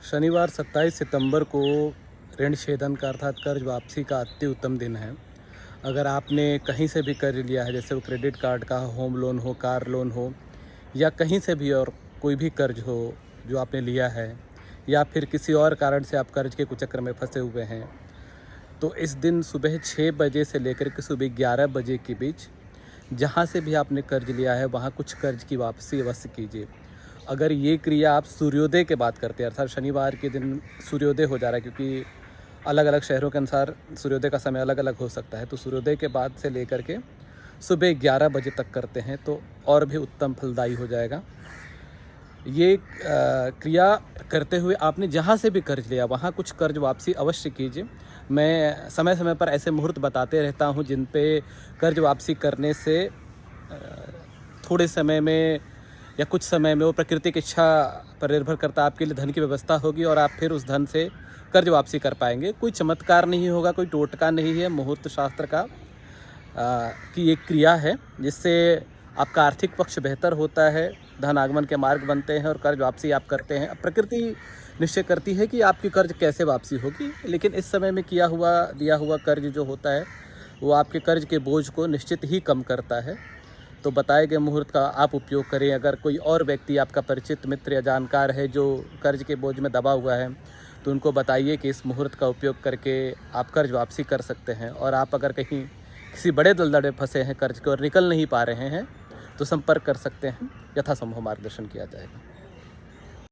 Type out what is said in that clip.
शनिवार 27 सितंबर को ऋण छेदन का अर्थात कर्ज वापसी का अति उत्तम दिन है। अगर आपने कहीं से भी कर्ज लिया है, जैसे वो क्रेडिट कार्ड का होम लोन हो, कार लोन हो या कहीं से भी और कोई भी कर्ज हो जो आपने लिया है, या फिर किसी और कारण से आप कर्ज के कुचक्र में फंसे हुए हैं, तो इस दिन सुबह 6 बजे से लेकर के सुबह 11 बजे के बीच जहाँ से भी आपने कर्ज लिया है वहाँ कुछ कर्ज की वापसी अवश्य कीजिए। अगर ये क्रिया आप सूर्योदय के बाद करते हैं, अर्थात शनिवार के दिन सूर्योदय हो जा रहा है, क्योंकि अलग अलग शहरों के अनुसार सूर्योदय का समय अलग अलग हो सकता है, तो सूर्योदय के बाद से लेकर के सुबह 11 बजे तक करते हैं तो और भी उत्तम फलदायी हो जाएगा। ये क्रिया करते हुए आपने जहाँ से भी कर्ज लिया वहाँ कुछ कर्ज वापसी अवश्य कीजिए। मैं समय समय पर ऐसे मुहूर्त बताते रहता हूँ जिन पे कर्ज वापसी करने से थोड़े समय में या कुछ समय में, वो प्रकृति की इच्छा पर निर्भर करता, आपके लिए धन की व्यवस्था होगी और आप फिर उस धन से कर्ज वापसी कर पाएंगे। कोई चमत्कार नहीं होगा, कोई टोटका नहीं है, मुहूर्त शास्त्र का की एक क्रिया है जिससे आपका आर्थिक पक्ष बेहतर होता है, धन आगमन के मार्ग बनते हैं और कर्ज वापसी आप करते हैं। अब प्रकृति निश्चय करती है कि आपकी कर्ज कैसे वापसी होगी, लेकिन इस समय में दिया हुआ कर्ज जो होता है वो आपके कर्ज के बोझ को निश्चित ही कम करता है। तो बताए गए मुहूर्त का आप उपयोग करें। अगर कोई और व्यक्ति आपका परिचित मित्र या जानकार है जो कर्ज के बोझ में दबा हुआ है, तो उनको बताइए कि इस मुहूर्त का उपयोग करके आप कर्ज वापसी कर सकते हैं। और आप अगर कहीं किसी बड़े दलदल में फंसे हैं कर्ज के और निकल नहीं पा रहे हैं, तो संपर्क कर सकते हैं, यथासंभव मार्गदर्शन किया जाएगा।